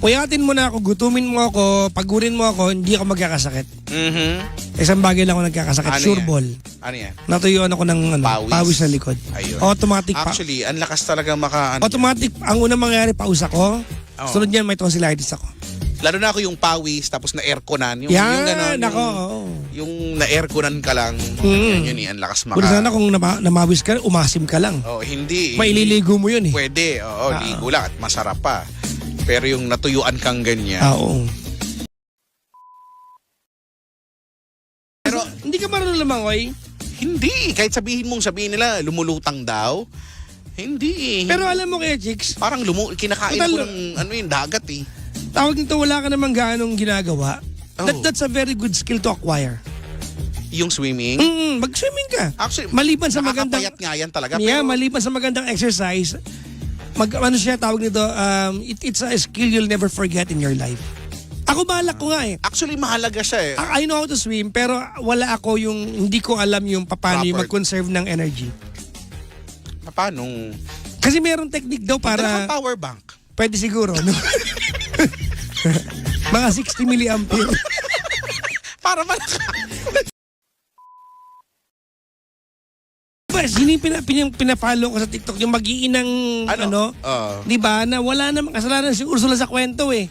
Kuyatin mo na ako, gutumin mo ako, pagurin mo ako, hindi ako magkakasakit. Isang bagay lang ako nagkakasakit, Ano sure yan? ball. Ano yan? Natuyuan ako ng pawis sa likod. Ayun. Automatic pa. Actually, ang lakas talaga Automatic, ang unang mangyari, paus ako. Oo. Sunod niyan, may tonsillitis ako. Lalo na ako yung pawis, tapos na-airconan. Yung Yan, ganon, ako. yung na-airconan ka lang. Yan, ang lakas Kung sana kung namawis ka, umasim ka lang. Oh, hindi. Maililigo mo yun eh. Pwede, oo, ligo lang at masarap pa. Pero yung natuyuan kang ganyan. Oo. Pero, hindi ka marunong lumangoy? Hindi. Kahit sabihin nila, lumulutang daw. Hindi. Pero alam mo kaya, chicks, Parang kinakain Total, ko ng yung dagat eh. tawag nito wala ka namang gaanong ginagawa. Oh. That's a very good skill to acquire. Yung swimming. Mag-swimming ka. Actually, Maliban sa magandang nakakapayat nga yan talaga. Yeah, pero, maliban sa magandang exercise, ano siya tawag nito, it's a skill you'll never forget in your life. Ako balak ko nga eh. actually, mahalaga siya eh. I know how to swim pero wala ako hindi ko alam yung paano yung Proper. mag-conserve ng energy. Paano? Kasi merong technique daw Para para power bank. pwede siguro, no? Mga 60 milliampere. Para malaka. Sino yung pinafollow ko sa TikTok yung mag-iinang di ba, na wala namang kasalanan si Ursula sa kwento eh.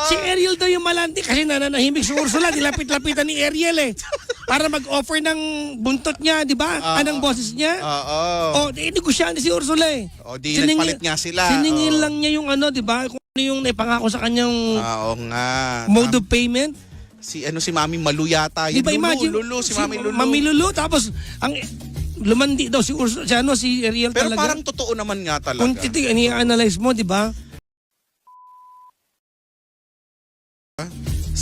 Si Ariel daw yung malanti kasi nananahimik si Ursula, dilapit-lapitan ni Ariel eh. Para mag-offer ng buntot niya, di ba? Anong boses niya? Negosyante si Ursula eh. Di nagpalit nga sila. Siningil lang niya yung di ba? Kung ano yung naipangako sa kanyang Oo nga. mode of payment. Si Mami Malu yata. Di ba imagine? Si Mami Lulu. Mami Lulu, tapos lumandi daw si Ursula, si Ariel Pero talaga. parang totoo naman nga talaga. Kung i-analyze mo, di ba?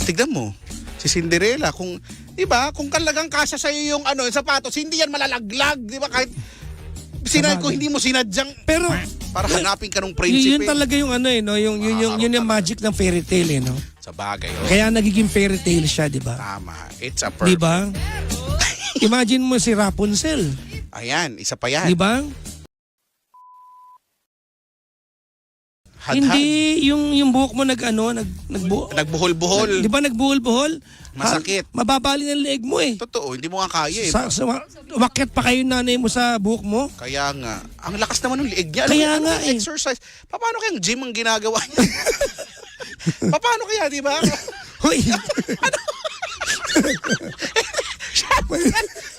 Tignan mo. Si Cinderella, kung, di ba, kung talagang kasya sa'yo yung yung sapatos, hindi yan malalaglag, di ba? Kahit ko hindi mo sinadyang, Pero para hanapin ka ng prinsipe. yun talaga yung yun yung magic ng fairy tale eh, no? Sa bagay. Kaya nagiging fairy tale siya, di ba? Tama. It's a perfect. Di ba? Imagine mo si Rapunzel, Ayan, isa pa yan. di ba? Hadhad. Hindi yung buhok mo Nagbuhol-buhol. Di ba nagbuhol-buhol? Masakit. Mababali ng leeg mo eh. Totoo, hindi mo nga kaya eh. Umakyat pa kayo nanay mo sa buhok mo. Kaya nga. Ang lakas naman ng liig niya. Kaya nga yung exercise. Paano kayang gym ang ginagawa niya? Paano kaya, di ba? Hoy!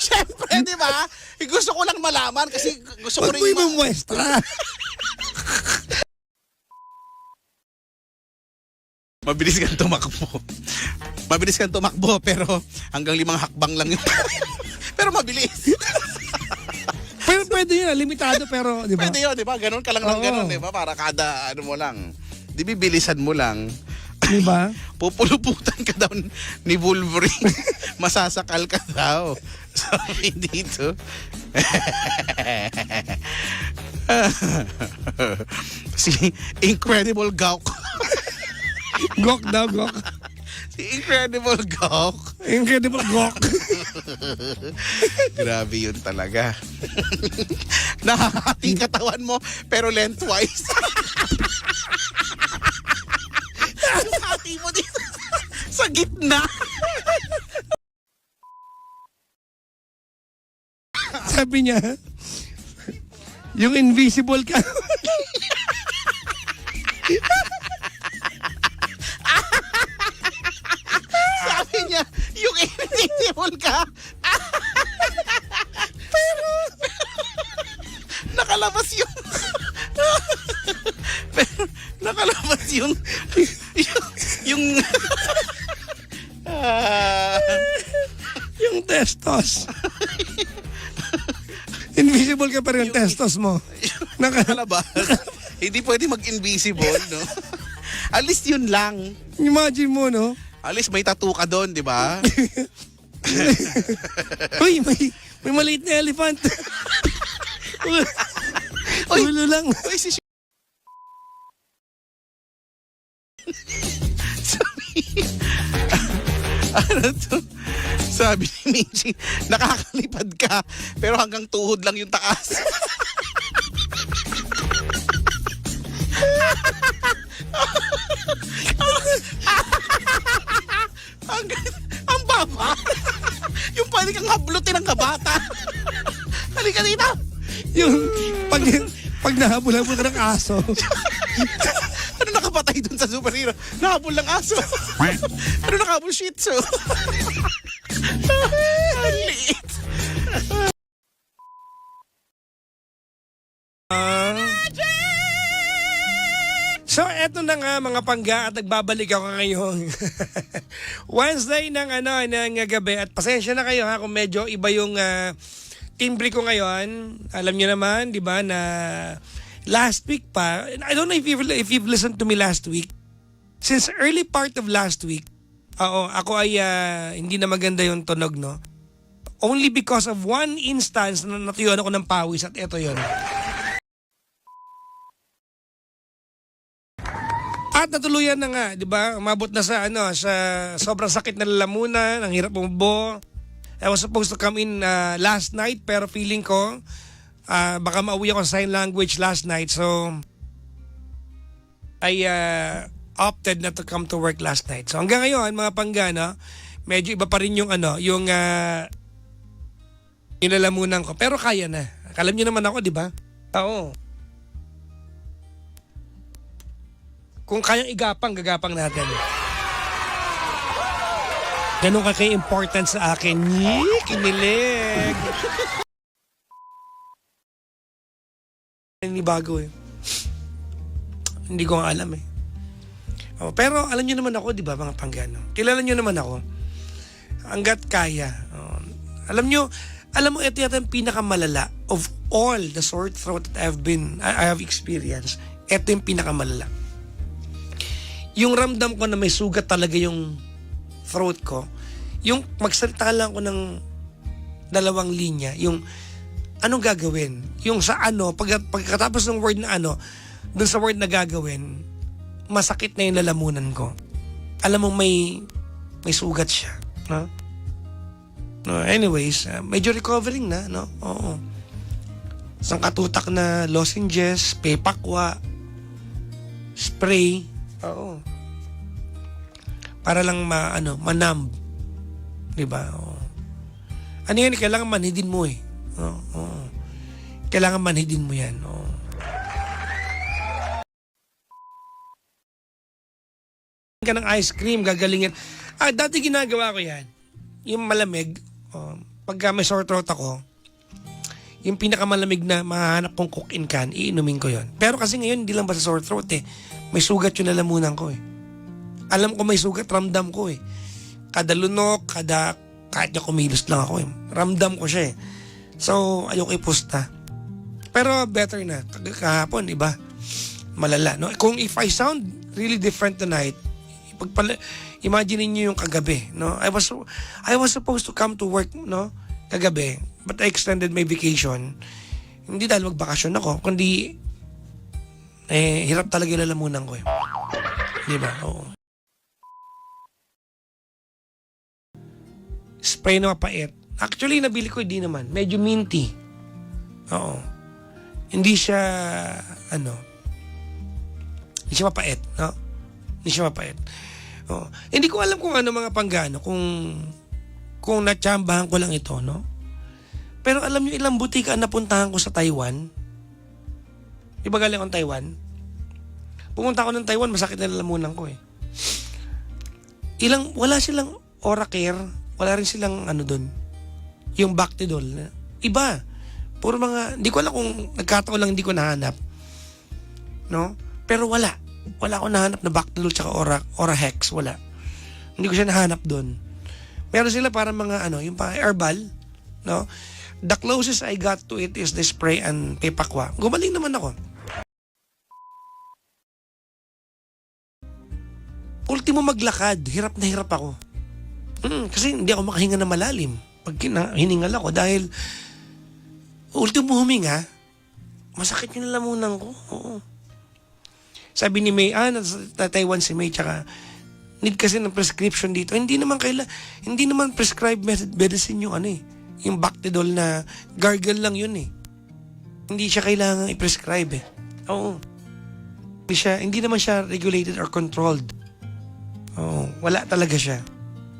Siyempre, di ba? Gusto ko lang malaman kasi gusto ko Huwag rin mo imuestra. Mabilis kang tumakbo. Mabilis kang tumakbo pero hanggang 5 hakbang lang yun. Pero mabilis. Pero pwede yun, limitado pero, di ba? Pwede yun, di ba? Ganun ka lang ng ganun, di ba? Para kada mo lang. Di bibilisan mo lang. Di ba? Pupuluputan ka daw ni Wolverine. Masasakal ka daw. Sabi dito. Si Incredible Gawk. Gok daw, gok. Si Incredible Gawk. Incredible gok. Grabe yun talaga. Nakakati katawan mo pero lengthwise. Hati mo dito sa gitna. Sabi niya, yung invisible ka. Sabi niya, yung invisible ka. Pero nakalabas yung pero nakalabas yung Yung testos. Invisible ka pa rin yung testos mo. nakalabas. Hindi pwede mag-invisible, no? At least yun lang. Imagine mo, no? At least may tattoo ka doon, di ba? Uy, may maliit na elephant. Ulo lang. Uy, ano to? Sabi ni Michi, nakakalipad ka, pero hanggang tuhod lang yung taas. Ang baba. Yung pwede kang hablutin ng kabata. Halika dito. Yung pag nahabol-habol ka ng aso. Ano nakapatay dun sa superhero? Nahabol ng aso. Ano nakahabol? Shih Tzu. Ang liit. So, eto na nga mga pangga at nagbabalik ako ngayon. Wednesday ng gabi at pasensya na kayo ha kung medyo iba yung timbre ko ngayon. Alam niyo naman, di ba, na last week pa, I don't know if you've listened to me last week. Since early part of last week, ako ay hindi na maganda yung tunog, no? Only because of one instance na natuyuan ako ng pawis at eto yon. At natuluyan na nga, 'di ba? Umabot na sa sa sobrang sakit na lalamunan, ang hirap bumubo. I was supposed to come in last night pero feeling ko baka mauwi ako sa sign language last night. So I opted not to come to work last night. So hanggang ngayon mga pangga, no, medyo iba pa rin yung yung lalamunan ko. Pero kaya na. Alam niyo naman ako, 'di ba? Oo. Kung kayang igapang, gagapang natin. Ganun ka kay-important sa akin. Kinilig. Hindi bago eh. Hindi ko nga alam eh. Pero alam nyo naman ako, di ba mga panggano? Kilala nyo naman ako. Hanggat kaya. Alam mo, ito yata yung pinakamalala of all the sore throat that I have experienced. Ito yung pinakamalala. Yung ramdam ko na may sugat talaga yung throat ko, yung magsalita lang ko ng 2 linya, yung anong gagawin, yung sa pagkatapos ng word na dun sa word na gagawin, masakit na yung lalamunan ko. Alam mo may sugat siya, no? No, anyways, medyo recovering na, no? Oo. Sangkatutak na lozenges, pepakwa, spray, oo. Para lang manamb. 'Di ba? Oo. Ano yan, kailangan manhidin mo eh. Oo. Kailangan manhidin mo 'yan. Oo. Ka ng ice cream, gagalingin. Dati ginagawa ko 'yan. Yung malamig, pagka may sore throat ako, yung pinakamalamig na mahanap kong cook in can, iinumin ko 'yon. Pero kasi ngayon hindi lang ba sa sore throat eh. May sugat yung lalamunan ko eh. Alam ko may sugat, ramdam ko eh. Kada lunok, kahit na kumilos lang ako eh. Ramdam ko siya eh. So, ayoko ipusta. Pero better na. Kahapon, iba. Malala. No? Kung if I sound really different tonight, imagine niyo yung kagabi. No? I was supposed to come to work, no, kagabi. But I extended my vacation. Hindi dahil magbakasyon ako, kundi hirap talaga yung lalamunan ko eh. Di ba? Oo. Spray na mapait. Actually, nabili ko, hindi naman. Medyo minty. Oo. Hindi siya, hindi siya mapait. No? Hindi siya mapait. Oo. Hindi ko alam kung mga panggano, kung natsambahan ko lang ito, no? Pero alam niyo ilang butika ang napuntahan ko sa Taiwan? Di ba galing akong Taiwan? Pumunta ako ng Taiwan, masakit na lalamunan ko eh. Wala silang Oracare, wala rin silang doon. Yung Bactidol. Iba. Puro mga, hindi ko alam kung nagkataon lang hindi ko nahanap. No? Pero wala. Wala akong nahanap na Bactidol tsaka Orahex. Wala. Hindi ko siya nahanap doon. Meron sila para mga yung pa herbal. No? The closest I got to it is the spray and pepakwa. Gumaling naman ako. Ultimo maglakad, hirap na hirap ako. Kasi hindi ako makahinga na malalim pag hiningal ako dahil ultimo huminga, masakit yung lalamunan ko. Oo. Sabi ni May, Taiwan si May, tsaka need kasi ng prescription dito. Hindi naman prescribed medicine yung yung Bactidol na gargle lang yun eh. Hindi siya kailangan i-prescribe eh. Oo. Hindi naman siya regulated or controlled. Oo, wala talaga siya.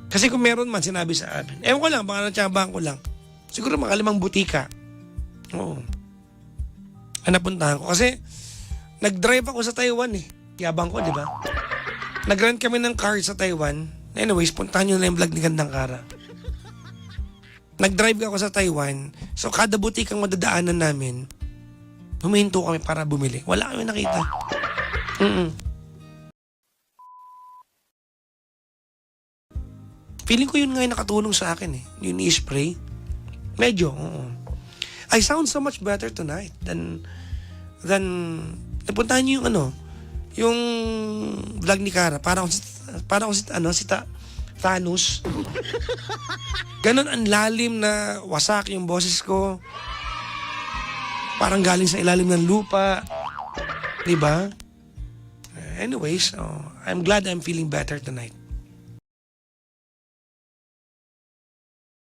Kasi kung meron man sinabi sa amin, ewan ko lang, baka natsabahan ko lang. Siguro mga 5 butika. Oo. Ang napuntahan ko. Kasi nag-drive ako sa Taiwan eh. Yabang ko, di ba? Nag-rent kami ng car sa Taiwan. Anyways, puntahan nyo na yung vlog ni Gandang Kara. Nag-drive ako sa Taiwan. So kada butikang madadaanan namin, huminto kami para bumili. Wala kami nakita. Feeling ko yun nga yung nakatulong sa akin eh. Yung i-spray. Medyo, oo. I sound so much better tonight than napuntahan niyo yung yung vlog ni Kara. Parang si Thanos. Ganon ang lalim na wasak yung boses ko. Parang galing sa ilalim ng lupa. Diba? Anyways, I'm glad I'm feeling better tonight.